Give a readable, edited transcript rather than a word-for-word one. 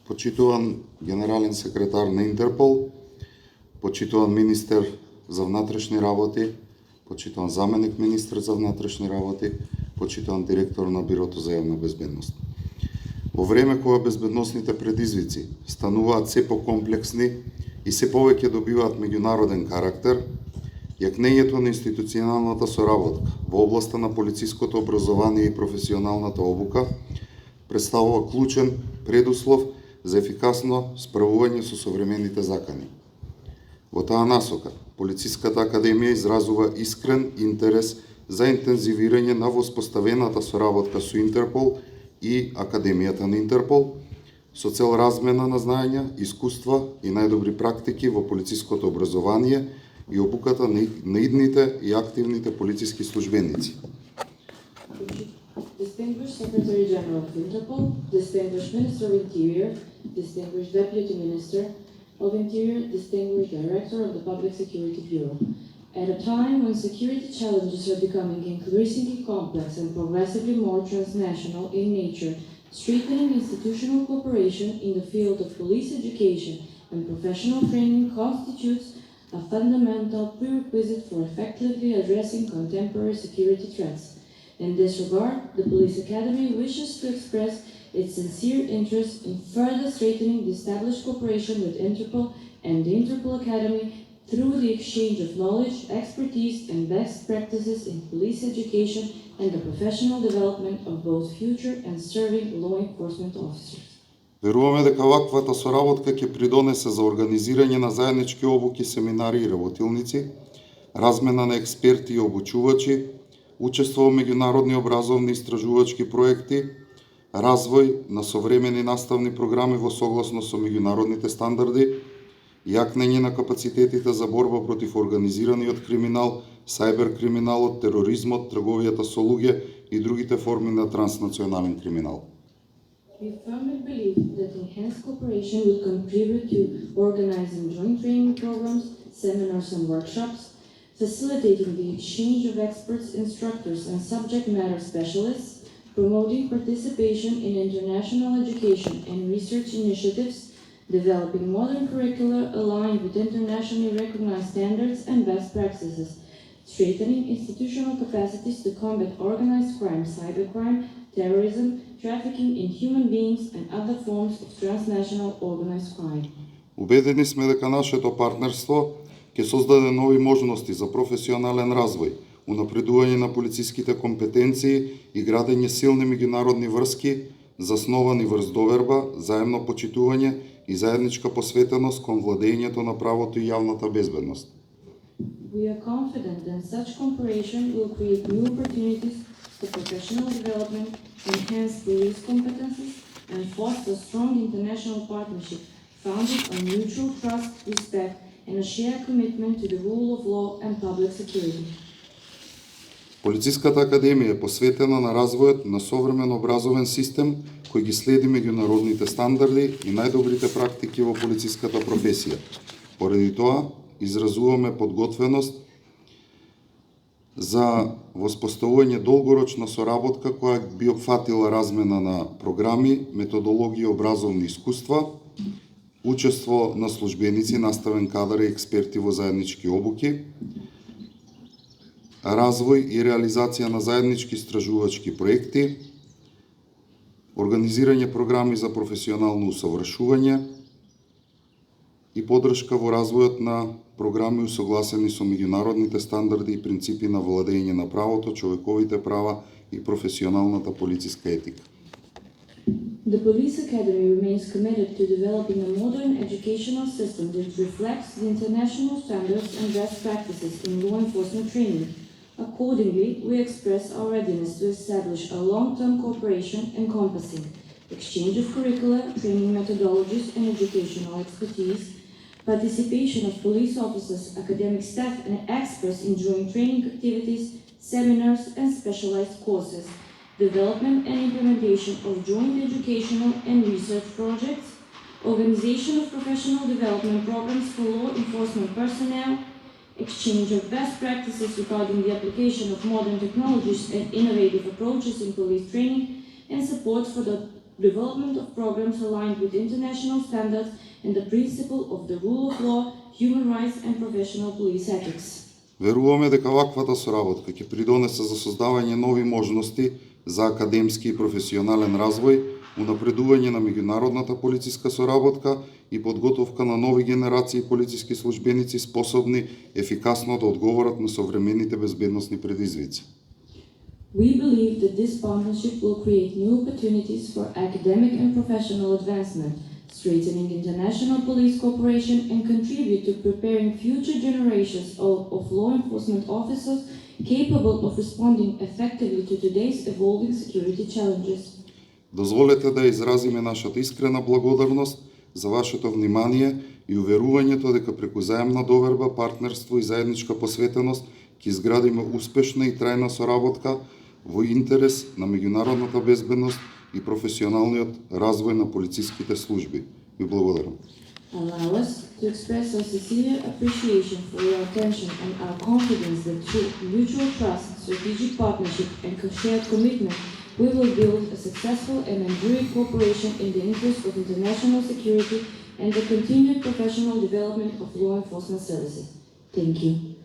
почитуван генерален секретар на Интерпол, почитуван министер за внатрешни работи, почитуван заменик министер за внатрешни работи, почитуван директор на Бирото за јавна безбедност. Во време кога безбедносните предизвици стануваат се покомплексни и се повеќе добиваат меѓународен карактер, јакнењето на институционалната соработка во областа на полициското образование и професионалната обука представува клучен предуслов за ефикасно справување со современите закани. Во таа насока, Полициската академија изразува искрен интерес за интензивирање на воспоставената соработка со Интерпол и Академијата на Интерпол, со цел размена на знаења, искуства и најдобри практики во полициското образование и обуката на идните и активните полициски службеници. Distinguished Secretary General of Interpol, Distinguished Minister of Interior, Distinguished Deputy Minister of Interior, Distinguished Director of the Public Security Bureau. At a time when security challenges are becoming increasingly complex and progressively more transnational in nature, strengthening institutional cooperation in the field of police education and professional training constitutes a fundamental prerequisite for effectively addressing contemporary security threats. In this regard, the Police Academy wishes to express its sincere interest in further strengthening the established cooperation with Interpol and the Interpol Academy through the exchange of knowledge, expertise, and best practices in police education and the professional development of both future and serving law enforcement officers. Веруваме дека ваквата соработка ќе придонесе за организирање на заеднички обуки, семинари и работилници, размена на експерти и обучувачи, учество во меѓународни образовни истражувачки проекти, развој на современи наставни програми во согласно со меѓународните стандарди, јакнење на капацитетите за борба против организираниот криминал, сајбер-криминалот, тероризмот, трговијата со луѓе и другите форми на транснационален криминал. We firmly believe that enhanced cooperation would contribute to organizing joint training programs, seminars and workshops, facilitating the exchange of experts, instructors and subject matter specialists, promoting participation in international education and research initiatives, developing modern curricula aligned with internationally recognized standards and best practices, strengthening institutional capacities to combat organized crime, cybercrime, terrorism, trafficking in human beings and other forms of transnational organized crime. Убедени сме дека нашето партнерство ќе создаде нови можности за професионален развој, унапредување на полициските компетенции и градење силни меѓународни врски засновани врз доверба, заемно почитување и заедничка посветеност кон владењето на правото и јавната безбедност. We are confident that such cooperation will create new opportunities for professional development, enhance police competencies, and foster strong international partnership founded on mutual trust, respect, and a shared commitment to the rule of law and public security. Полициската академија е посветена на развојот на современ образовен систем кој ги следи меѓународните стандарди и најдобрите практики во полициската професија. Поради тоа, изразуваме подготвеност за воспоставување долгорочна соработка која би опфатила размена на програми, методологија, образовни искуства, учество на службеници, наставен кадар и експерти во заеднички обуки, развој и реализација на заеднички истражувачки проекти, организирање програми за професионално усовршување и поддршка во развојот на програми усогласени со меѓународните стандарди и принципи на владење на правото, човековите права и професионалната полициска етика. The Police Academy remains committed to developing a modern educational system that reflects the international standards and best practices in law enforcement training. Accordingly, we express our readiness to establish a long-term cooperation encompassing exchange of curricula, training methodologies, and educational expertise, participation of police officers, academic staff, and experts in joint training activities, seminars, and specialized courses, development and implementation of joint educational and research projects, organization of professional development programs for law enforcement personnel, exchange of best practices regarding the application of modern technologies and innovative approaches in police training, and support for the development of programs aligned with international standards and the principle of the rule of law, human rights and professional police ethics. Веруваме дека ваквата соработка ќе придонесе за создавање нови можности за академски и професионален развој, унапредување на меѓународната полициска соработка и подготовка на нови генерации полициски службеници способни ефикасно да одговорат на современите безбедносни предизвици. We believe that this partnership will create new opportunities for academic and professional advancement, strengthening international police cooperation and contribute to preparing future generations of law enforcement officers capable of responding effectively to today's evolving security challenges. Дозволете да изразиме нашата искрена благодарност за вашето внимание и уверувањето дека преку заемна доверба, партнерство и заедничка посветеност ќе изградиме успешна и трајна соработка во интерес на меѓународната безбедност и професионалниот развој на полициските служби. Ви благодарам. Allow us to express our sincere appreciation for your attention and our confidence that through mutual trust, strategic partnership, and shared commitment, we will build a successful and enduring cooperation in the interest of international security and the continued professional development of law enforcement services. Thank you.